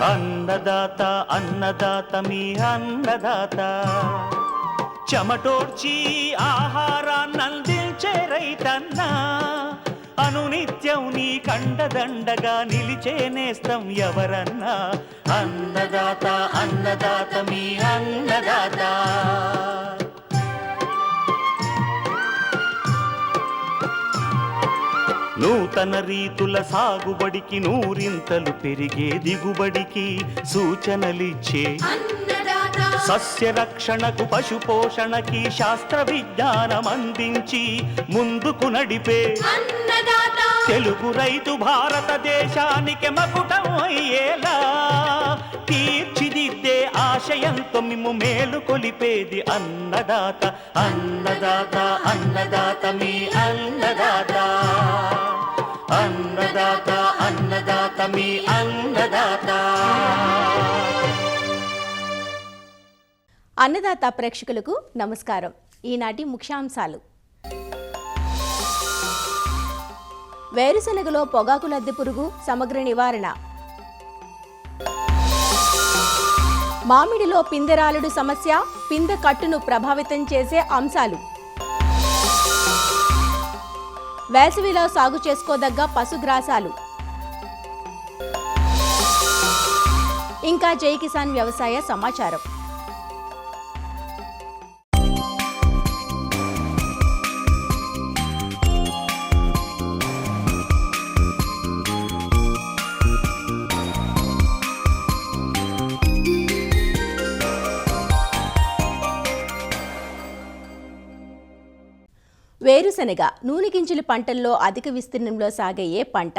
అన్నదాత అన్నదాత మీ అన్నదాత, చెమటోడ్చి ఆహారాన్నందించే రైతన్నా, అనునిత్యం నీ కండదండగా నిలిచే నేస్తం ఎవరన్నా. అన్నదాత అన్నదాత మీ అన్నదాత. నూతన రీతుల సాగుబడికి, నూరింతలు పెరిగే దిగుబడికి సూచనలిచ్చే సస్య రక్షణకు, పశు పోషణకి శాస్త్ర విజ్ఞానం అందించి ముందుకు నడిపే తెలుగు రైతు భారతదేశానికి మకుటం అయ్యేలా తీర్చిదిద్దే ఆశయంతో మిమ్ము మేలు కొలిపేది అన్నదాత. అన్నదాత అన్నదాత మీ అన్నదాత. అన్నదాత అన్నదాత మీ అన్నదాత. అన్నదాత ప్రేక్షకులకు నమస్కారం. ఈనాటి ముఖ్యాంశాలు: వేరుశనగలో పొగాకు లద్దె పురుగు సమగ్ర నివారణ, మామిడిలో పిందెరాలుడు సమస్య, పిందె కట్టును ప్రభావితం చేసే అంశాలు, వేసవిలో సాగు చేసుకోదగ్గ పశుగ్రాసాలు, ఇంకా జై కిసాన్ వ్యవసాయ సమాచారం. వేరుశనగ నూనె గింజల పంటల్లో అధిక విస్తీర్ణంలో సాగే ఏ పంట.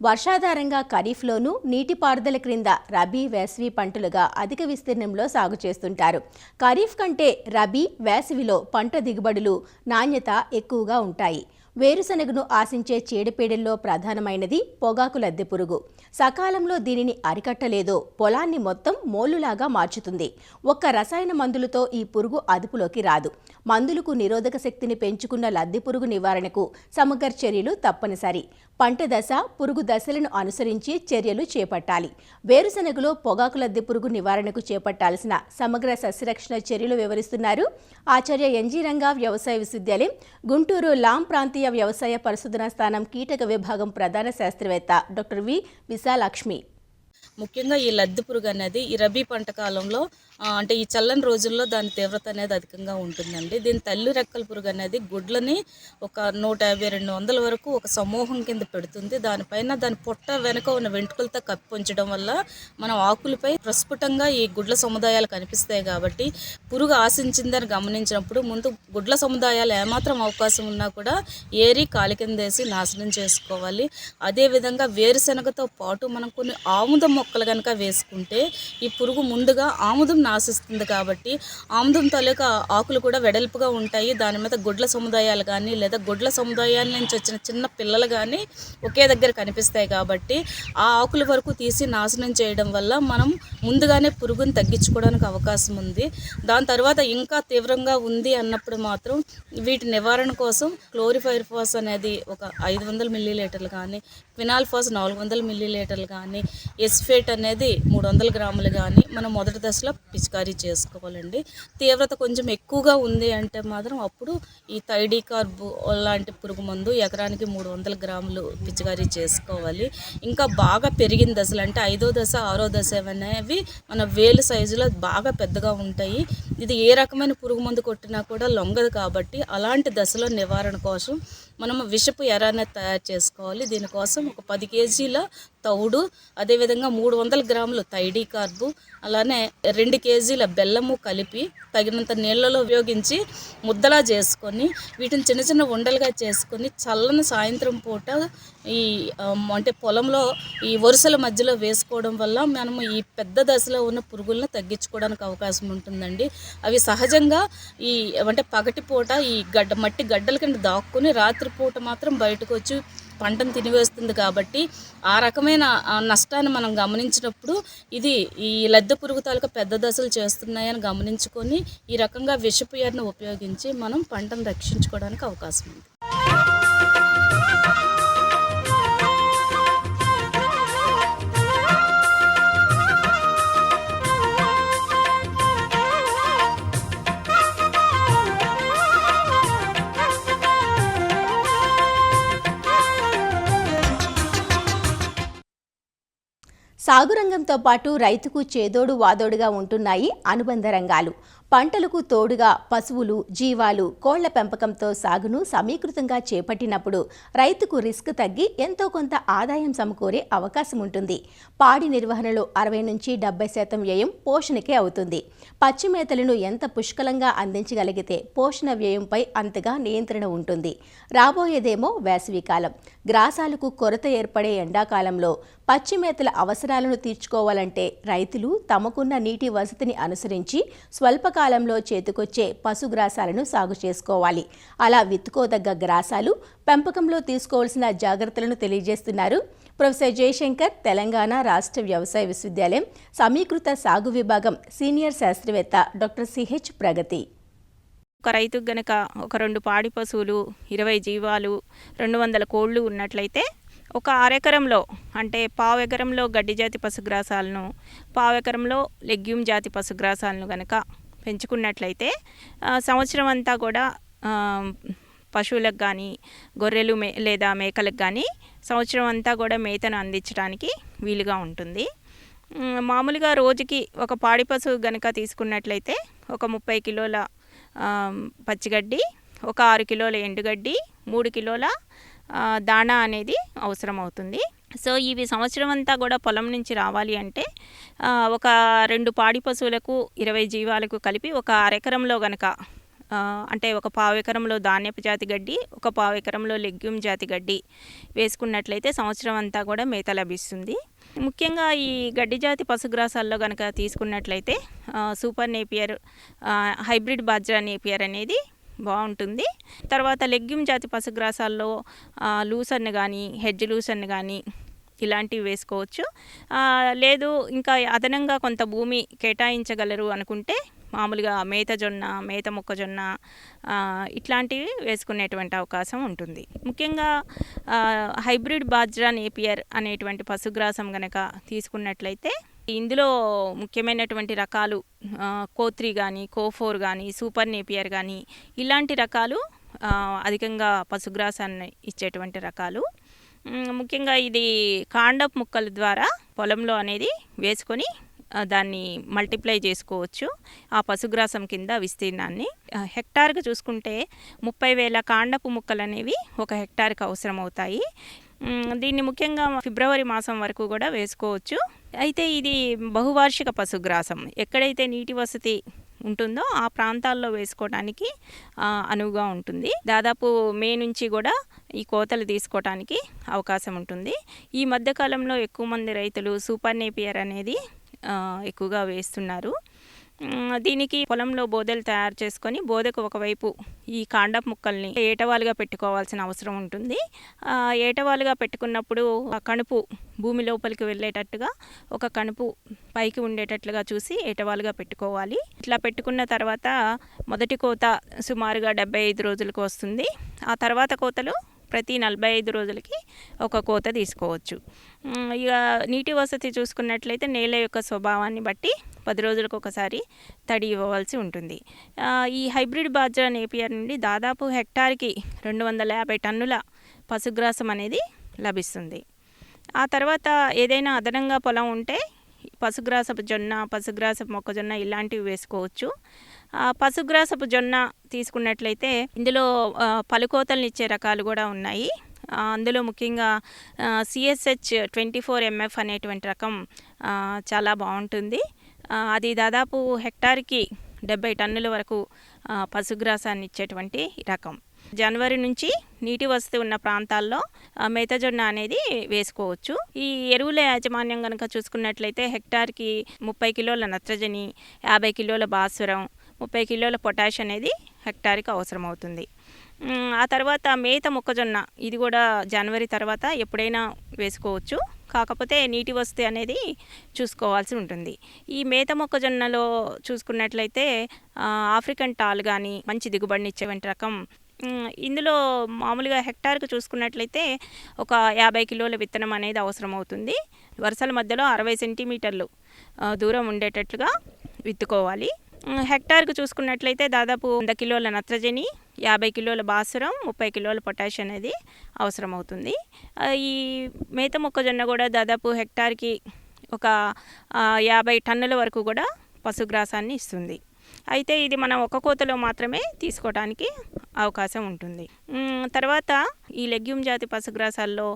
వర్షాధారంగా ఖరీఫ్లోనూ, నీటిపారుదల క్రింద రబీ, వేసవి పంటలుగా అధిక విస్తీర్ణంలో సాగు చేస్తుంటారు. ఖరీఫ్ కంటే రబీ, వేసవిలో పంట దిగుబడులు, నాణ్యత ఎక్కువగా ఉంటాయి. వేరుశనగను ఆశించే చీడపీడల్లో ప్రధానమైనది పొగాకు లద్దె పురుగు. సకాలంలో దీనిని అరికట్టలేదో పొలాన్ని మొత్తం మోలులాగా మార్చుతుంది. ఒక్క రసాయన మందులతో ఈ పురుగు అదుపులోకి రాదు. మందులకు నిరోధక శక్తిని పెంచుకున్న లద్దె పురుగు నివారణకు సమగ్ర చర్యలు తప్పనిసరి. పంట దశ, పురుగు దశలను అనుసరించి చర్యలు చేపట్టాలి. వేరుశనగలో పొగాకు లద్దె పురుగు నివారణకు చేపట్టాల్సిన సమగ్ర సస్యరక్షణ చర్యలు వివరిస్తున్నారు ఆచార్య ఎన్జీ రంగా వ్యవసాయ విశ్వవిద్యాలయం, గుంటూరు లాం ప్రాంతీయ వ్యవసాయ పరిశోధనా స్థానం కీటక విభాగం ప్రధాన శాస్త్రవేత్త డాక్టర్ వి విశాలక్ష్మి. ముఖ్యంగా ఈ లద్దె పురుగు అనేది ఈ రబీ పంట కాలంలో అంటే ఈ చల్లని రోజుల్లో దాని తీవ్రత అనేది అధికంగా ఉంటుందండి. దీని తల్లి రెక్కల పురుగు అనేది గుడ్లని ఒక 150-200 వరకు ఒక సమూహం కింద పెడుతుంది. దానిపైన దాని పొట్ట వెనుక ఉన్న వెంట్రుకలతో కప్పి ఉంచడం వల్ల మనం ఆకులపై ప్రస్ఫుటంగా ఈ గుడ్ల సముదాయాలు కనిపిస్తాయి. కాబట్టి పురుగు ఆశించిందని గమనించినప్పుడు ముందు గుడ్ల సముదాయాలు ఏమాత్రం అవకాశం ఉన్నా కూడా ఏరి కాలి కిందేసి నాశనం చేసుకోవాలి. అదేవిధంగా వేరుశనగతో పాటు మనం కొన్ని ఆముదం మొక్కలు కనుక వేసుకుంటే ఈ పురుగు ముందుగా ఆముదం నాశిస్తుంది. కాబట్టి ఆముదం తాలూకా ఆకులు కూడా వెడల్పుగా ఉంటాయి. దాని మీద గుడ్ల సముదాయాలు కానీ లేదా గుడ్ల సముదాయాల నుంచి వచ్చిన చిన్న పిల్లలు కానీ ఒకే దగ్గర కనిపిస్తాయి. కాబట్టి ఆ ఆకుల వరకు తీసి నాశనం చేయడం వల్ల మనం ముందుగానే పురుగుని తగ్గించుకోవడానికి అవకాశం ఉంది. దాని తర్వాత ఇంకా తీవ్రంగా ఉంది అన్నప్పుడు మాత్రం వీటి నివారణ కోసం క్లోరిఫైర్ఫాస్ అనేది ఒక 500 మిల్లీలీటర్లు కానీ, క్వినాల్ఫాస్ 400 మిల్లీలీటర్లు కానీ, ఎస్ఫేట్ అనేది 300 గ్రాములు కానీ మనం మొదటి దశలో పిచికారీ చేసుకోవాలండి. తీవ్రత కొంచెం ఎక్కువగా ఉంది అంటే మాత్రం అప్పుడు ఈ థైడీకార్బ్ లాంటి పురుగు మందు ఎకరానికి 300 గ్రాములు పిచికారీ చేసుకోవాలి. ఇంకా బాగా పెరిగిన దశలు అంటే 5వ దశ 6వ దశ అనేవి మన వేలు సైజులో బాగా పెద్దగా ఉంటాయి. ఇది ఏ రకమైన పురుగు మందు కొట్టినా కూడా లొంగదు. కాబట్టి అలాంటి దశలో నివారణ కోసం మనం విషపు ఎర అనేది తయారు చేసుకోవాలి. దీనికోసం ఒక 10 కేజీల తౌడు, అదేవిధంగా 300 గ్రాములు థైడీకార్బు, అలానే 2 కేజీల బెల్లము కలిపి తగినంత నీళ్ళలో ఉపయోగించి ముద్దలా చేసుకొని వీటిని చిన్న చిన్న ఉండలుగా చేసుకొని చల్లని సాయంత్రం పూట ఈ అంటే పొలంలో ఈ వరుసల మధ్యలో వేసుకోవడం వల్ల మనము ఈ పెద్ద దశలో ఉన్న పురుగులను తగ్గించుకోవడానికి అవకాశం ఉంటుందండి. అవి సహజంగా ఈ అంటే పగటి పూట ఈ మట్టి గడ్డల కింద దాక్కుని రాత్రిపూట మాత్రం బయటకు వచ్చి పంటను తినివేస్తుంది. కాబట్టి ఆ రకమైన నష్టాన్ని మనం గమనించినప్పుడు ఇది ఈ లద్దె పురుగు తాలూకా పెద్ద దశలు చేస్తున్నాయని గమనించుకొని ఈ రకంగా విషపు ఎరను ఉపయోగించి మనం పంటను రక్షించుకోవడానికి అవకాశం ఉంది. సాగు రంగంతో పాటు రైతుకు చేదోడు వాదోడుగా ఉంటున్నాయి అనుబంధ రంగాలు. పంటలకు తోడుగా పశువులు, జీవాలు, కోళ్ల పెంపకంతో సాగును సమీకృతంగా చేపట్టినప్పుడు రైతుకు రిస్క్ తగ్గి ఎంతో కొంత ఆదాయం సమకూరే అవకాశం ఉంటుంది. పాడి నిర్వహణలో 60 నుంచి 70% వ్యయం పోషణకే అవుతుంది. పచ్చి మేతలను ఎంత పుష్కలంగా అందించగలిగితే పోషణ వ్యయంపై అంతగా నియంత్రణ ఉంటుంది. రాబోయేదేమో వేసవికాలం. గ్రాసాలకు కొరత ఏర్పడే ఎండాకాలంలో పచ్చి మేతల అవసరాలను తీర్చుకోవాలంటే రైతులు తమకున్న నీటి వసతిని అనుసరించి స్వల్పకాలంలో చేతికొచ్చే పశుగ్రాసాలను సాగు చేసుకోవాలి. అలా విత్తుకోదగ్గ గ్రాసాలు పెంపకంలో తీసుకోవాల్సిన జాగ్రత్తలను తెలియజేస్తున్నారు ప్రొఫెసర్ జయశంకర్, తెలంగాణ రాష్ట్ర వ్యవసాయ విశ్వవిద్యాలయం సమీకృత సాగు విభాగం సీనియర్ శాస్త్రవేత్త డాక్టర్ సిహెచ్ ప్రగతి. ఒక రైతుకు గనక ఒక 2 పాడి పశువులు, 20 జీవాలు, 200 కోళ్ళు ఉన్నట్లయితే ఒక అరెకరంలో అంటే పావెకరంలో గడ్డి జాతి పశుగ్రాసాలను, పావెకరంలో లెగ్యూమ్ జాతి పశుగ్రాసాలను గనక పెంచుకున్నట్లయితే సంవత్సరం అంతా కూడా పశువులకు కానీ గొర్రెలు లేదా మేకలకు కానీ సంవత్సరం అంతా కూడా మేతను అందించడానికి వీలుగా ఉంటుంది. మామూలుగా రోజుకి ఒక పాడి పశువు గనక తీసుకున్నట్లయితే ఒక 30 కిలోల పచ్చిగడ్డి, ఒక 6 కిలోల ఎండుగడ్డి, 3 కిలోల దాణా అనేది అవసరం అవుతుంది. సో ఇవి సంవత్సరం అంతా కూడా పొలం నుంచి రావాలి అంటే ఒక 2 పాడి పశువులకు 20 జీవాలకు కలిపి ఒక అరెకరంలో గనక అంటే ఒక పావెకరంలో ధాన్యపు జాతి గడ్డి, ఒక పావెకరంలో లెగ్యూమ్ జాతి గడ్డి వేసుకున్నట్లయితే సంవత్సరం అంతా కూడా మేత లభిస్తుంది. ముఖ్యంగా ఈ గడ్డి జాతి పశుగ్రాసాల్లో కనుక తీసుకున్నట్లయితే super Napier, hybrid bajra Napier అనేది బాగుంటుంది. తర్వాత లెగ్యూమ్ జాతి పశుగ్రాసాల్లో లూసర్న్ కానీ, హెడ్జ్ లూసర్న్ కానీ ఇలాంటివి వేసుకోవచ్చు. లేదు ఇంకా అదనంగా కొంత భూమి కేటాయించగలరు అనుకుంటే మామూలుగా మేత జొన్న, మేత మొక్కజొన్న ఇట్లాంటివి వేసుకునేటువంటి అవకాశం ఉంటుంది. ముఖ్యంగా హైబ్రిడ్ బాజ్రా నేపియర్ అనేటువంటి పశుగ్రాసం గనక తీసుకున్నట్లయితే ఇందులో ముఖ్యమైనటువంటి రకాలు కో3 కానీ, కో4 కానీ, సూపర్ నేపియర్ కానీ ఇలాంటి రకాలు అధికంగా పశుగ్రాసాన్ని ఇచ్చేటువంటి రకాలు. ముఖ్యంగా ఇది కాండపు ముక్కల ద్వారా పొలంలో అనేది వేసుకొని దాన్ని మల్టిప్లై చేసుకోవచ్చు ఆ పశుగ్రాసం కింద విస్తీర్ణాన్ని. హెక్టార్కి చూసుకుంటే 30,000 కాండపు ముక్కలు అనేవి ఒక హెక్టార్కి అవసరం అవుతాయి. దీన్ని ముఖ్యంగా ఫిబ్రవరి మాసం వరకు కూడా వేసుకోవచ్చు. అయితే ఇది బహువార్షిక పశుగ్రాసం. ఎక్కడైతే నీటి వసతి ఉంటుందో ఆ ప్రాంతాల్లో వేసుకోవడానికి అనువుగా ఉంటుంది. దాదాపు మే నుంచి కూడా ఈ కోతలు తీసుకోవడానికి అవకాశం ఉంటుంది. ఈ మధ్యకాలంలో ఎక్కువ మంది రైతులు సూపర్ నేపియర్ అనేది ఎక్కువగా వేస్తున్నారు. దీనికి పొలంలో బోదెలు తయారు చేసుకొని బోదెకు ఒకవైపు ఈ కాండపు ముక్కల్ని ఏటవాలుగా పెట్టుకోవాల్సిన అవసరం ఉంటుంది. ఏటవాలుగా పెట్టుకున్నప్పుడు ఆ కణుపు భూమి లోపలికి వెళ్ళేటట్టుగా ఒక కణుపు పైకి ఉండేటట్లుగా చూసి ఏటవాలుగా పెట్టుకోవాలి. ఇట్లా పెట్టుకున్న తర్వాత మొదటి కోత సుమారుగా 75 రోజులకు వస్తుంది. ఆ తర్వాత కోతలు ప్రతి 45 రోజులకి ఒక కోత తీసుకోవచ్చు. ఇక నీటి వసతి చూసుకున్నట్లయితే నేల యొక్క స్వభావాన్ని బట్టి 10 రోజులకు ఒకసారి తడి ఇవ్వవలసి ఉంటుంది. ఈ హైబ్రిడ్ బాజ్రా నేపియర్ నుండి దాదాపు హెక్టార్కి 250 టన్నుల పశుగ్రాసం అనేది లభిస్తుంది. ఆ తర్వాత ఏదైనా అదనంగా పొలం ఉంటే పశుగ్రాసపు జొన్న, పశుగ్రాసపు మొక్కజొన్న ఇలాంటివి వేసుకోవచ్చు. పశుగ్రాసపు జొన్న తీసుకున్నట్లయితే ఇందులో పలుకోతలను ఇచ్చే రకాలు కూడా ఉన్నాయి. అందులో ముఖ్యంగా CSH 24 MF అనేటువంటి రకం చాలా బాగుంటుంది. అది దాదాపు హెక్టార్కి 70 టన్నుల వరకు పశుగ్రాసాన్ని ఇచ్చేటువంటి రకం. జనవరి నుంచి నీటి వసతి ఉన్న ప్రాంతాల్లో మేతజొన్న అనేది వేసుకోవచ్చు. ఈ ఎరువుల యాజమాన్యం కనుక చూసుకున్నట్లయితే హెక్టార్కి 30 కిలోల నత్రజని, 50 కిలోల భాస్వరం, 30 కిలోల పొటాష్ అనేది హెక్టార్కి అవసరం అవుతుంది. ఆ తర్వాత మేత మొక్కజొన్న ఇది కూడా జనవరి తర్వాత ఎప్పుడైనా వేసుకోవచ్చు. కాకపోతే నీటి వసతి అనేది చూసుకోవాల్సి ఉంటుంది. ఈ మేత మొక్కజొన్నలో చూసుకున్నట్లయితే ఆఫ్రికన్ టాల్ కానీ మంచి దిగుబడినిచ్చేటువంటి రకం. ఇందులో మామూలుగా హెక్టార్కి చూసుకున్నట్లయితే ఒక 50 కిలోల విత్తనం అనేది అవసరం అవుతుంది. వరుసల మధ్యలో 60 సెంటీమీటర్లు దూరం ఉండేటట్లుగా విత్తుకోవాలి. హెక్టార్కి చూసుకున్నట్లయితే దాదాపు 100 కిలోల నత్రజని, 50 కిలోల భాస్వరం, 30 కిలోల పొటాష్ అనేది అవసరం అవుతుంది. ఈ మేత మొక్కజొన్న కూడా దాదాపు హెక్టార్కి ఒక 50 టన్నుల వరకు కూడా పశుగ్రాసాన్ని ఇస్తుంది. అయితే ఇది మనం ఒక కోతలో మాత్రమే తీసుకోవడానికి అవకాశం ఉంటుంది. తర్వాత ఈ లెగ్యూమ్ జాతి పశుగ్రాసాల్లో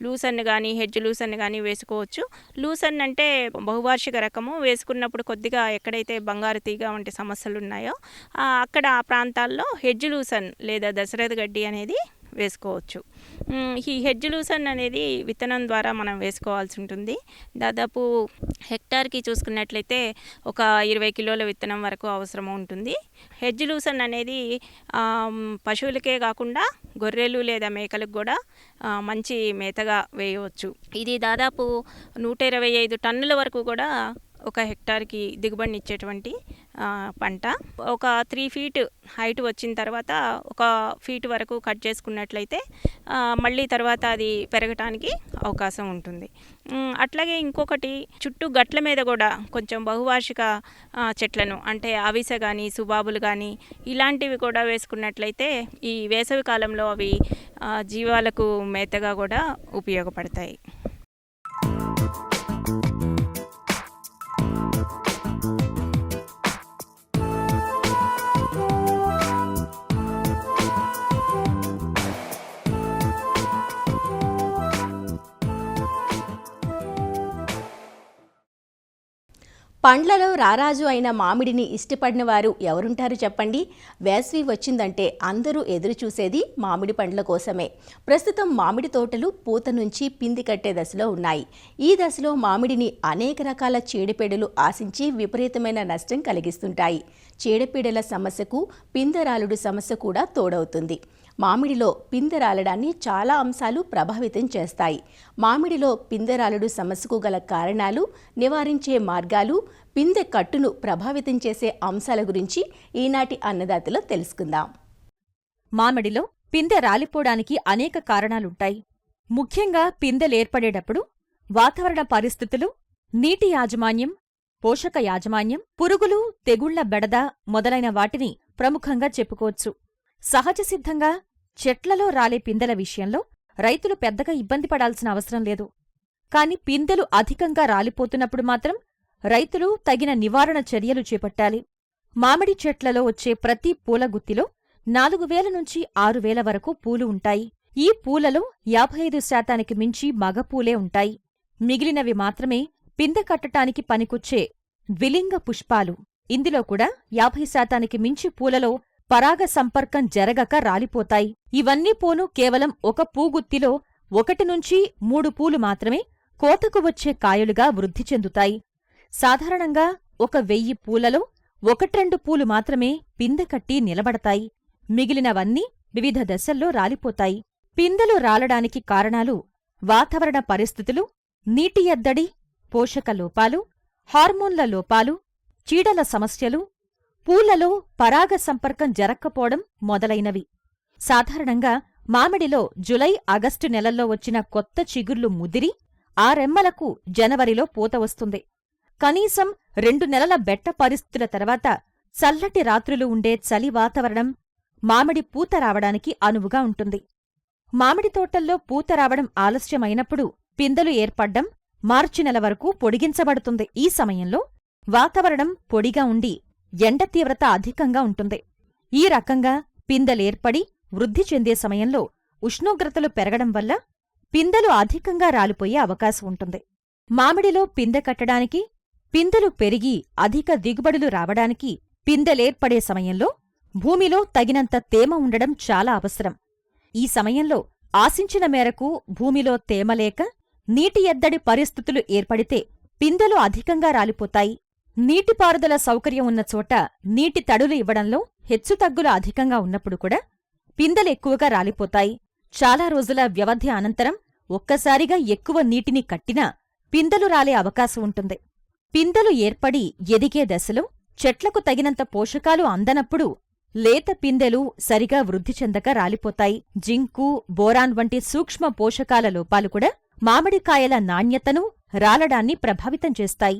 లూసన్ కానీ హెడ్జ్ లూసన్ కానీ వేసుకోవచ్చు. లూసన్ అంటే బహువార్షిక రకము. వేసుకున్నప్పుడు కొద్దిగా ఎక్కడైతే బంగారు తీగ వంటి సమస్యలు ఉన్నాయో అక్కడ ఆ ప్రాంతాల్లో హెడ్జ్ లూసన్ లేదా దశరథ గడ్డి అనేది వేసుకోవచ్చు. ఈ హెడ్జ్ లూసన్ అనేది విత్తనం ద్వారా మనం వేసుకోవాల్సి ఉంటుంది. దాదాపు హెక్టార్కి చూసుకున్నట్లయితే ఒక 20 కిలోల విత్తనం వరకు అవసరం ఉంటుంది. హెడ్జ్ లూసన్ అనేది పశువులకే కాకుండా గొర్రెలు లేదా మేకలకు కూడా మంచి మేతగా వేయవచ్చు. ఇది దాదాపు 125 టన్నుల వరకు కూడా ఒక హెక్టార్కి దిగుబడిని ఇచ్చేటువంటి పంట. ఒక 3 ఫీట్ హైట్ వచ్చిన తర్వాత ఒక ఫీట్ వరకు కట్ చేసుకున్నట్లయితే మళ్ళీ తర్వాత అది పెరగటానికి అవకాశం ఉంటుంది. అట్లాగే ఇంకొకటి చుట్టూ గట్ల మీద కూడా కొంచెం బహువార్షిక చెట్లను అంటే అవిసె కానీ సుబాబులు కానీ ఇలాంటివి కూడా వేసుకున్నట్లయితే ఈ వేసవి కాలంలో అవి జీవాలకు మేతగా కూడా ఉపయోగపడతాయి. పండ్లలో రారాజు అయిన మామిడిని ఇష్టపడిన వారు ఎవరుంటారు చెప్పండి? వేసవి వచ్చిందంటే అందరూ ఎదురు చూసేది మామిడి పండ్ల కోసమే. ప్రస్తుతం మామిడి తోటలు పూత నుంచి పిండి కట్టే దశలో ఉన్నాయి. ఈ దశలో మామిడిని అనేక రకాల చీడపీడలు ఆశించి విపరీతమైన నష్టం కలిగిస్తుంటాయి. చీడపీడల సమస్యకు పిందెరాలుడు సమస్య కూడా తోడవుతుంది. మామిడిలో పిందెరాలడాన్ని చాలా అంశాలు ప్రభావితం చేస్తాయి. మామిడిలో పిందెరాలుడు సమస్యకు గల కారణాలు, నివారించే మార్గాలు, పిందె కట్టును ప్రభావితం చేసే అంశాల గురించి ఈనాటి అన్నదాతలో తెలుసుకుందాం. మామిడిలో పిందె రాలిపోవడానికి అనేక కారణాలుంటాయి. ముఖ్యంగా పిందెలేర్పడేటప్పుడు వాతావరణ పరిస్థితులు, నీటి యాజమాన్యం, పోషక యాజమాన్యం, పురుగులు, తెగుళ్ల బెడద మొదలైన వాటిని ప్రముఖంగా చెప్పుకోవచ్చు. సహజసిద్ధంగా చెట్లలో రాలే పిందెల విషయంలో రైతులు పెద్దగా ఇబ్బంది పడాల్సిన అవసరం లేదు. కాని పిందెలు అధికంగా రాలిపోతున్నప్పుడు మాత్రం రైతులు తగిన నివారణ చర్యలు చేపట్టాలి. మామిడి చెట్లలో వచ్చే ప్రతి పూలగుత్తిలో 4000 నుంచి 6000 వరకు పూలు ఉంటాయి. ఈ పూలలో 55% మించి మగపూలే ఉంటాయి. మిగిలినవి మాత్రమే పిందె కట్టటానికి పనికొచ్చే ద్విలింగ పుష్పాలు. ఇందులో కూడా 50% మించి పూలలో పరాగ సంపర్కం జరగక రాలిపోతాయి. ఇవన్నీ పోను కేవలం ఒక పూగుత్తిలో 1 నుంచి 3 పూలు మాత్రమే కోతకు వచ్చే కాయలుగా వృద్ధి చెందుతాయి. సాధారణంగా 1000 పూలలో 1-2 పూలు మాత్రమే పిందె కట్టి నిలబడతాయి. మిగిలినవన్నీ వివిధ దశల్లో రాలిపోతాయి. పిందెలు రాలడానికి కారణాలు వాతావరణ పరిస్థితులు, నీటి ఎద్దడి, పోషక లోపాలు, హార్మోన్ల లోపాలు, చీడల సమస్యలు, పూలలో పరాగ సంపర్కం జరక్కపోవడం మొదలైనవి. సాధారణంగా మామిడిలో జులై, ఆగస్టు నెలల్లో వచ్చిన కొత్త చిగుర్లు ముదిరి ఆ రెమ్మలకు జనవరిలో పూత వస్తుంది. కనీసం 2 నెలల బెట్ట పరిస్థితుల తర్వాత చల్లటి రాత్రులు ఉండే చలి వాతావరణం మామిడి పూత రావడానికి అనువుగా ఉంటుంది. మామిడి తోటల్లో పూత రావడం ఆలస్యమైనప్పుడు పిందెలు ఏర్పడ్డం మార్చి నెల వరకు పొడిగించబడుతుంది. ఈ సమయంలో వాతావరణం పొడిగా ఉండి ఎండ తీవ్రత అధికంగా ఉంటుంది. ఈ రకంగా పిందెలేర్పడి వృద్ధి చెందే సమయంలో ఉష్ణోగ్రతలు పెరగడం వల్ల పిందెలు అధికంగా రాలిపోయే అవకాశం ఉంటుంది. మామిడిలో పిందె కట్టడానికి, పిందెలు పెరిగి అధిక దిగుబడులు రావడానికి పిందెలేర్పడే సమయంలో భూమిలో తగినంత తేమ ఉండడం చాలా అవసరం. ఈ సమయంలో ఆశించిన మేరకు భూమిలో తేమ లేక నీటి ఎద్దడి పరిస్థితులు ఏర్పడితే పిందెలు అధికంగా రాలిపోతాయి. నీటిపారుదల సౌకర్యం ఉన్న చోట నీటి తడులు ఇవ్వడంలో హెచ్చుతగ్గులు అధికంగా ఉన్నప్పుడు కూడా పిందెలెక్కువగా రాలిపోతాయి. చాలా రోజుల వ్యవధి అనంతరం ఒక్కసారిగా ఎక్కువ నీటిని కట్టినా పిందెలు రాలే అవకాశం ఉంటుంది. పిందెలు ఏర్పడి ఎదిగే దశలో చెట్లకు తగినంత పోషకాలు అందనప్పుడు లేత పిందెలు సరిగా వృద్ధి చెందక రాలిపోతాయి. జింకు, బోరాన్ వంటి సూక్ష్మ పోషకాల లోపాలు కూడా మామిడికాయల నాణ్యతను, రాలడాన్ని ప్రభావితం చేస్తాయి.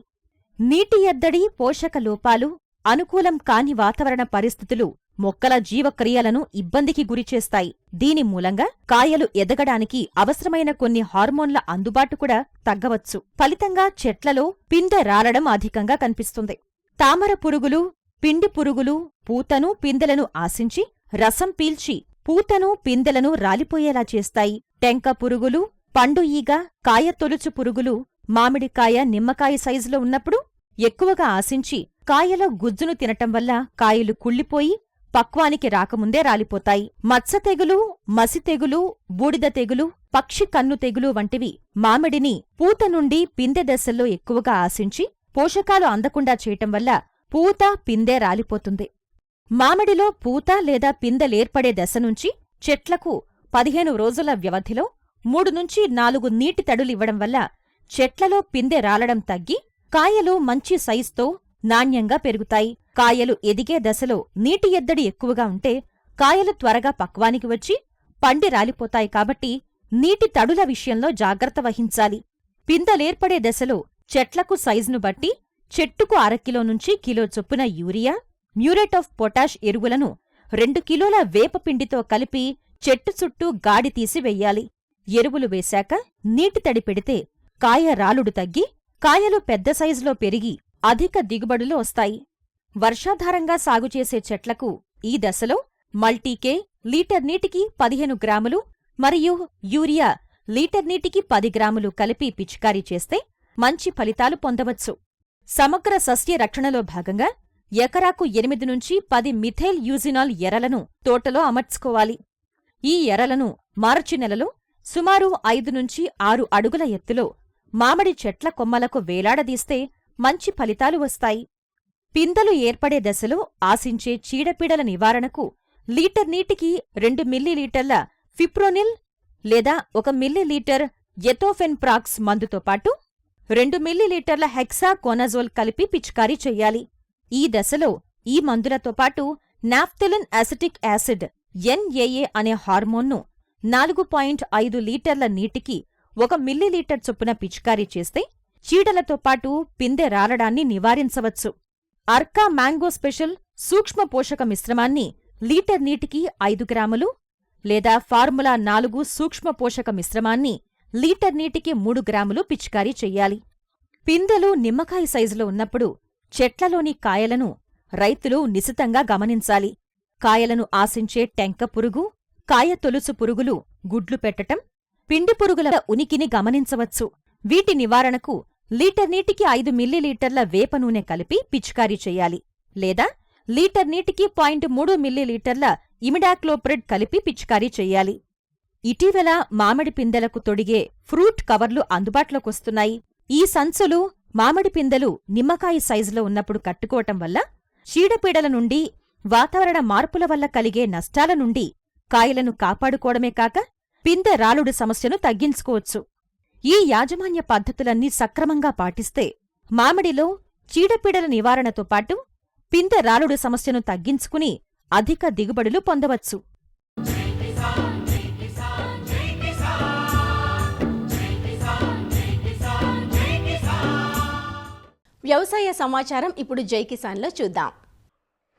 నీటి ఎద్దడి, పోషక లోపాలు, అనుకూలం కాని వాతావరణ పరిస్థితులు మొక్కల జీవక్రియలను ఇబ్బందికి గురిచేస్తాయి. దీని మూలంగా కాయలు ఎదగడానికి అవసరమైన కొన్ని హార్మోన్ల అందుబాటు కూడా తగ్గవచ్చు. ఫలితంగా చెట్లలో పిందె రాలడం అధికంగా కనిపిస్తుంది. తామర పురుగులు, పిండి పురుగులు పూతను, పిందెలను ఆశించి రసం పీల్చి పూతను, పిందెలను రాలిపోయేలా చేస్తాయి. టెంక పురుగులు, పండు ఈగ, కాయ తొలుచు పురుగులు మామిడికాయ, నిమ్మకాయ సైజులో ఉన్నప్పుడు ఎక్కువగా ఆశించి కాయలో గుజ్జును తినటం వల్ల కాయలు కుళ్ళిపోయి పక్వానికి రాకముందే రాలిపోతాయి. మత్స తెగులు, మసి తెగులు, బూడిద తెగులు, పక్షి కన్ను తెగులు వంటివి మామిడిని పూత నుండి పిందె దశల్లో ఎక్కువగా ఆశించి పోషకాలు అందకుండా చేయటం వల్ల పూత, పిందె రాలిపోతుంది. మామిడిలో పూత లేదా పిందెలేర్పడే దశ నుంచి చెట్లకు 15 రోజుల వ్యవధిలో 3 నుంచి 4 నీటి తడులివ్వడం వల్ల చెట్లలో పిందె రాలడం తగ్గి కాయలు మంచి సైజుతో నాణ్యంగా పెరుగుతాయి. కాయలు ఎదిగే దశలో నీటి ఎద్దడి ఎక్కువగా ఉంటే కాయలు త్వరగా పక్వానికి వచ్చి పండి రాలిపోతాయి. కాబట్టి నీటి తడుల విషయంలో జాగ్రత్త వహించాలి. పిందెలేర్పడే దశలో చెట్లకు సైజును బట్టి చెట్టుకు 1/2 కిలో నుంచి కిలో చొప్పున యూరియా, మ్యూరేట్ ఆఫ్ పొటాష్ ఎరువులను 2 కిలోల వేపపిండితో కలిపి చెట్టు చుట్టూ గాడి తీసి వెయ్యాలి. ఎరువులు వేశాక నీటి తడి పెడితే కాయ రాలుడు తగ్గి కాయలు పెద్ద సైజులో పెరిగి అధిక దిగుబడులు వస్తాయి. వర్షాధారంగా సాగుచేసే చెట్లకు ఈ దశలో మల్టీకే లీటర్ నీటికి 15 గ్రాములు మరియు యూరియా లీటర్ నీటికి 10 గ్రాములు కలిపి పిచికారీ చేస్తే మంచి ఫలితాలు పొందవచ్చు. సమగ్ర సస్య రక్షణలో భాగంగా ఎకరాకు 8 నుంచి 10 మిథైల్ యూజినాల్ ఎరలను తోటలో అమర్చుకోవాలి. ఈ ఎరలను మార్చి నెలలో సుమారు 5 నుంచి 6 అడుగుల ఎత్తులో మామిడి చెట్ల కొమ్మలకు వేలాడదీస్తే మంచి ఫలితాలు వస్తాయి. పిందెలు ఏర్పడే దశలో ఆశించే చీడపీడల నివారణకు లీటర్ నీటికి 2 మిల్లీలీటర్ల ఫిప్రోనిల్ లేదా 1 మిల్లీలీటర్ ఎథోఫెన్ప్రాక్స్ మందుతో పాటు 2 మిల్లీలీటర్ల హెక్సాకోనజోల్ కలిపి పిచికారీ చెయ్యాలి. ఈ దశలో ఈ మందులతో పాటు నాఫ్థలిన్ అసిటిక్ యాసిడ్ NAA అనే హార్మోన్ను 4.5 లీటర్ల నీటికి 1 మిల్లీలీటర్ చొప్పున పిచికారీ చేస్తే చీడలతో పాటు పిందె రాలడాన్ని నివారించవచ్చు. అర్కా మ్యాంగో స్పెషల్ సూక్ష్మ పోషక మిశ్రమాన్ని లీటర్ నీటికి 5 గ్రాములు లేదా ఫార్ములా 4 సూక్ష్మ పోషక మిశ్రమాన్ని లీటర్ నీటికి 3 గ్రాములు పిచికారీ చెయ్యాలి. పిందెలు నిమ్మకాయ సైజులో ఉన్నప్పుడు చెట్లలోని కాయలను రైతులు నిశితంగా గమనించాలి. కాయలను ఆశించే టెంక పురుగు, కాయ తొలుసు పురుగులు గుడ్లు పెట్టటం, పిండి పురుగుల ఉనికిని గమనించవచ్చు. వీటి నివారణకు లీటర్ నీటికి 5 మిల్లీలీటర్ల వేప నూనె కలిపి పిచికారీ చెయ్యాలి లేదా లీటర్ నీటికి 0.3 మిల్లీలీటర్ల ఇమిడాక్లోప్రిడ్ కలిపి పిచికారీ చెయ్యాలి. ఇటీవల మామిడి పిందెలకు తొడిగే ఫ్రూట్ కవర్లు అందుబాటులోకొస్తున్నాయి. ఈ సంచులు మామిడి పిందెలు నిమ్మకాయ సైజులో ఉన్నప్పుడు కట్టుకోవటం వల్ల చీడపీడల నుండి, వాతావరణ మార్పుల వల్ల కలిగే నష్టాల నుండి కాయలను కాపాడుకోవడమే కాక పిందె రాలుడు సమస్యను తగ్గించుకోవచ్చు. ఈ యాజమాన్య పద్ధతులన్నీ సక్రమంగా పాటిస్తే మామిడిలో చీడపీడల నివారణతో పాటు పిందె రాలుడు సమస్యను తగ్గించుకుని అధిక దిగుబడులు పొందవచ్చు. వ్యవసాయ సమాచారం ఇప్పుడు జై కిసాన్లో చూద్దాం.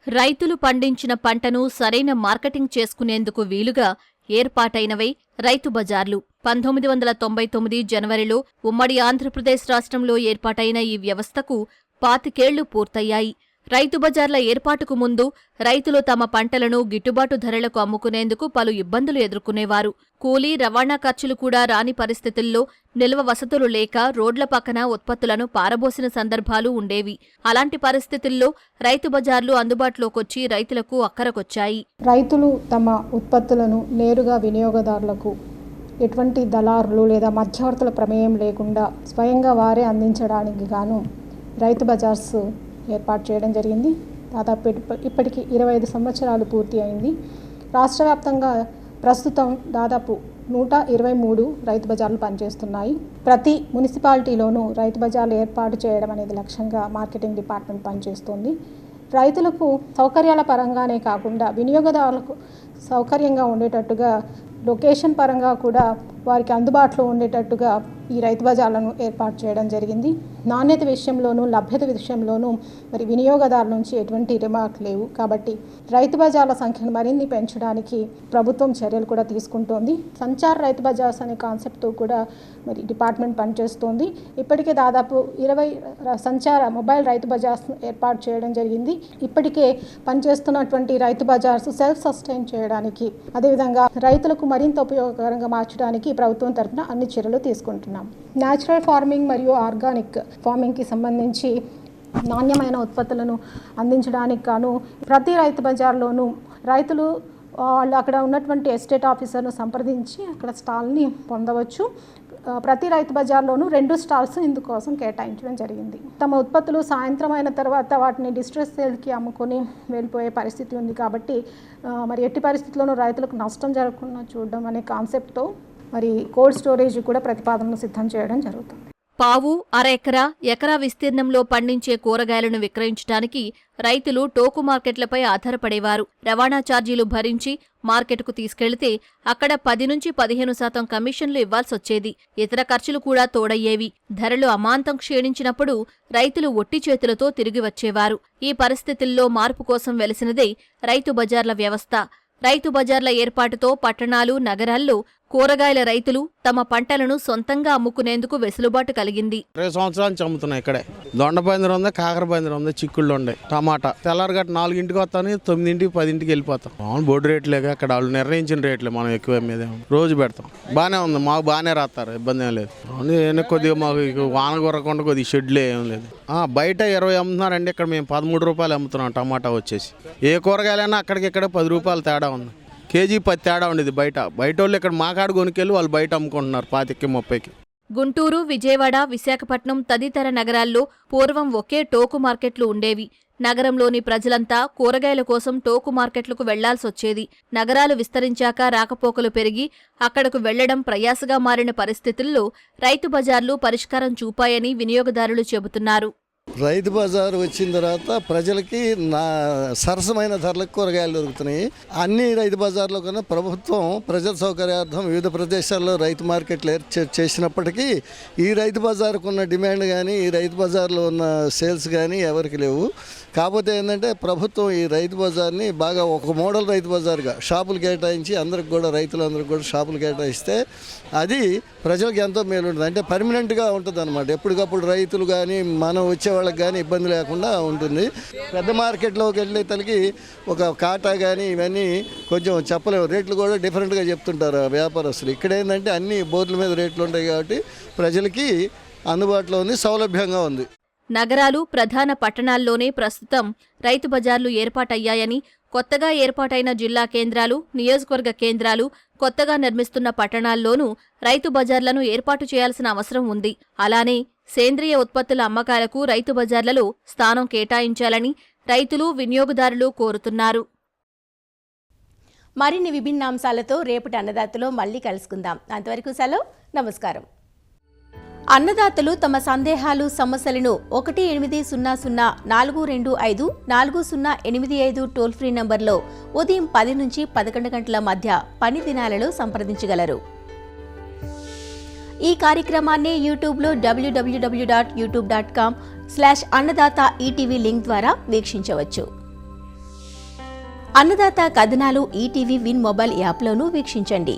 రైతులు పండించిన పంటను సరైన మార్కెటింగ్ చేసుకునేందుకు వీలుగా ఏర్పాటైనవై రైతు బజార్లు. 1999 జనవరిలో ఉమ్మడి ఆంధ్రప్రదేశ్ రాష్ట్రంలో ఏర్పాటైన ఈ వ్యవస్థకు 25 ఏళ్లు పూర్తయ్యాయి. రైతు బజార్ల ఏర్పాటుకు ముందు రైతులు తమ పంటలను గిట్టుబాటు ధరలకు అమ్ముకునేందుకు పలు ఇబ్బందులు ఎదుర్కొనేవారు. కూలీ, రవాణా ఖర్చులు కూడా రాని పరిస్థితుల్లో నిల్వ వసతులు లేక రోడ్ల పక్కన ఉత్పత్తులను పారబోసిన సందర్భాలు ఉండేవి. అలాంటి పరిస్థితుల్లో రైతు బజార్లు అందుబాటులోకొచ్చి రైతులకు అక్కరకొచ్చాయి. రైతులు తమ ఉత్పత్తులను నేరుగా వినియోగదారులకు ఎటువంటి దళారులు లేదా మధ్యవర్తుల ప్రమేయం లేకుండా స్వయంగా వారే అందించడానికి గాను రైతు బజార్స్ ఏర్పాటు చేయడం జరిగింది. దాదాపు ఇప్పటికి 25 సంవత్సరాలు పూర్తి అయింది. రాష్ట్ర వ్యాప్తంగా ప్రస్తుతం దాదాపు 123 రైతు బజార్లు పనిచేస్తున్నాయి. ప్రతి మున్సిపాలిటీలోనూ రైతు బజార్లు ఏర్పాటు చేయడం అనేది లక్ష్యంగా మార్కెటింగ్ డిపార్ట్మెంట్ పనిచేస్తుంది. రైతులకు సౌకర్యాల పరంగానే కాకుండా వినియోగదారులకు సౌకర్యంగా ఉండేటట్టుగా, లొకేషన్ పరంగా కూడా వారికి అందుబాటులో ఉండేటట్టుగా ఈ రైతు బజార్లను ఏర్పాటు చేయడం జరిగింది. నాణ్యత విషయంలోనూ లభ్యత విషయంలోనూ మరి వినియోగదారుల నుంచి ఎటువంటి రిమార్క్ లేవు. కాబట్టి రైతు బజార్ల సంఖ్యను మరిన్ని పెంచడానికి ప్రభుత్వం చర్యలు కూడా తీసుకుంటోంది. సంచార్ రైతు బజార్స్ అనే కాన్సెప్ట్తో కూడా మరి డిపార్ట్మెంట్ పనిచేస్తోంది. ఇప్పటికే దాదాపు 20 సంచార మొబైల్ రైతు బజార్స్ ఏర్పాటు చేయడం జరిగింది. ఇప్పటికే పనిచేస్తున్నటువంటి రైతు బజార్స్ సెల్ఫ్ సస్టైన్ చేయడానికి, అదేవిధంగా రైతులకు మరింత ఉపయోగకరంగా మార్చడానికి ప్రభుత్వం తరఫున అన్ని చర్యలు తీసుకుంటున్నాం. న్యాచురల్ ఫార్మింగ్ మరియు ఆర్గానిక్ ఫార్మింగ్కి సంబంధించి నాణ్యమైన ఉత్పత్తులను అందించడానికి గాను ప్రతి రైతు బజార్లోనూ రైతులు వాళ్ళు అక్కడ ఉన్నటువంటి ఎస్టేట్ ఆఫీసర్ను సంప్రదించి అక్కడ స్టాల్ని పొందవచ్చు. ప్రతి రైతు బజార్లోనూ 2 స్టాల్స్ ఇందుకోసం కేటాయించడం జరిగింది. తమ ఉత్పత్తులు సాయంత్రం అయిన తర్వాత వాటిని డిస్ట్రెస్ సేల్కి అమ్ముకొని వెళ్ళిపోయే పరిస్థితి ఉంది. కాబట్టి మరి ఎట్టి పరిస్థితుల్లోనూ రైతులకు నష్టం జరగకుండా చూడడం అనే కాన్సెప్ట్తో మరి కోల్డ్ స్టోరేజ్ కూడా ప్రతిపాదనలు సిద్ధం చేయడం జరుగుతుంది. పావు, అర ఎకరా, ఎకరా విస్తీర్ణంలో పండించే కూరగాయలను విక్రయించడానికి రైతులు టోకు మార్కెట్లపై ఆధారపడేవారు. రవాణా ఛార్జీలు భరించి మార్కెట్కు తీసుకెళ్తే అక్కడ 10 నుంచి 15% కమిషన్లు ఇవ్వాల్సొచ్చేది. ఇతర ఖర్చులు కూడా తోడయ్యేవి. ధరలు అమాంతం క్షీణించినప్పుడు రైతులు ఒట్టి చేతులతో తిరిగి వచ్చేవారు. ఈ పరిస్థితుల్లో మార్పు కోసం వెలిసినదే రైతు బజార్ల వ్యవస్థ. రైతు బజార్ల ఏర్పాటుతో పట్టణాలు, నగరాల్లో కూరగాయల రైతులు తమ పంటలను సొంతంగా అమ్ముకునేందుకు వెసులుబాటు కలిగింది. 20 సంవత్సరాల నుంచి అమ్ముతున్నాయి. ఇక్కడే దొండపందిరం ఉంది, కాకరపందిరం ఉంది, చిక్కుళ్ళు ఉన్నాయి, టమాటా. తెల్లారగట్ట 4ంటికి వస్తాను, 9ంటికి 10ంటికి వెళ్ళిపోతాం. అవును, బోర్డు రేట్లేగా అక్కడ వాళ్ళు నిర్ణయించిన రేట్లే, మనం ఎక్కువ మీద రోజు పెడతాం. బాగానే ఉంది, మాకు బాగానే రాస్తారు, ఇబ్బంది ఏం లేదు. అవును, కొద్దిగా మాకు వాన కురకుండా కొద్దిగా షెడ్లే ఏం లేదు. బయట 20 అమ్ముతున్నారండి, ఇక్కడ మేము 13 రూపాయలు అమ్ముతున్నాం. టమాటా వచ్చేసి ఏ కూరగాయలైనా అక్కడికి ఇక్కడ 10 రూపాయలు తేడా ఉంది. కేజీ 10 తేడా ఉండేది. బయట వాళ్ళు ఇక్కడ మాకాడు కొనుకెళ్ళి వాళ్ళు బయట అమ్ముకుంటున్నారు 25కి 30కి. గుంటూరు, విజయవాడ, విశాఖపట్నం తదితర నగరాల్లో పూర్వం ఒకే టోకు మార్కెట్లు ఉండేవి. నగరంలోని ప్రజలంతా కూరగాయల కోసం టోకు మార్కెట్లకు వెళ్లాల్సొచ్చేది. నగరాలు విస్తరించాక రాకపోకలు పెరిగి అక్కడకు వెళ్లడం ప్రయాసగా మారిన పరిస్థితుల్లో రైతు బజార్లు పరిష్కారం చూపాయని వినియోగదారులు చెబుతున్నారు. రైతు బజారు వచ్చిన తర్వాత ప్రజలకి సరసమైన ధరలకు కూరగాయలు దొరుకుతున్నాయి. అన్ని రైతు బజార్లో కన్నా ప్రభుత్వం ప్రజల సౌకర్యార్థం వివిధ ప్రదేశాల్లో రైతు మార్కెట్లు చేసినప్పటికీ ఈ రైతు బజారుకు ఉన్న డిమాండ్ కానీ ఈ రైతు బజార్లో ఉన్న సేల్స్ కానీ ఎవరికి లేవు. కాకపోతే ఏంటంటే ప్రభుత్వం ఈ రైతు బజార్ని బాగా ఒక మోడల్ రైతు బజార్గా షాపులు కేటాయించి అందరికి కూడా రైతులందరికీ కూడా షాపులు కేటాయిస్తే అది ప్రజలకు ఎంతో మేలు ఉంటుంది. అంటే పర్మనెంట్గా ఉంటుంది అనమాట. ఎప్పటికప్పుడు రైతులు కానీ మనం వచ్చే వాళ్ళకి కానీ ఇబ్బంది లేకుండా ఉంటుంది. పెద్ద మార్కెట్లోకి వెళ్ళే తలకి ఒక కాటా కానీ ఇవన్నీ కొంచెం చెప్పలేము, రేట్లు కూడా డిఫరెంట్గా చెప్తుంటారు వ్యాపారస్తులు. ఇక్కడ ఏంటంటే అన్ని బోర్డుల మీద రేట్లు ఉంటాయి కాబట్టి ప్రజలకి అందుబాటులో ఉంది, సౌలభ్యంగా ఉంది. నగరాలు, ప్రధాన పట్టణాల్లోనే ప్రస్తుతం రైతు బజార్లు ఏర్పాటయ్యాయని, కొత్తగా ఏర్పాటైన జిల్లా కేంద్రాలు, నియోజకవర్గ కేంద్రాలు, కొత్తగా నిర్మిస్తున్న పట్టణాల్లోనూ రైతు బజార్లను ఏర్పాటు చేయాల్సిన అవసరం ఉంది. అలానే సేంద్రియ ఉత్పత్తుల అమ్మకాలకు రైతు బజార్లలో స్థానం కేటాయించాలని రైతులు, వినియోగదారులు కోరుతున్నారు. మరిన్ని విభిన్న అంశాలతో రేపటి అన్నదాతలో మళ్ళీ కలుసుకుందాం. అంతవరకు సెలవు, నమస్కారం. అన్నదాతలు తమ సందేహాలు, సమస్యలను 1800-425-4085 టోల్ ఫ్రీ నంబర్లో ఉదయం 10 నుంచి 11 గంటల మధ్య పని దినాలలో సంప్రదించగలరు. ఈ కార్యక్రమాన్ని యూట్యూబ్లో www.youtube.com/అన్నదాత ఈటీవీ లింక్ ద్వారా వీక్షించవచ్చు. అన్నదాత కథనాలు ఈటీవీ విన్ మొబైల్ యాప్లోనూ వీక్షించండి.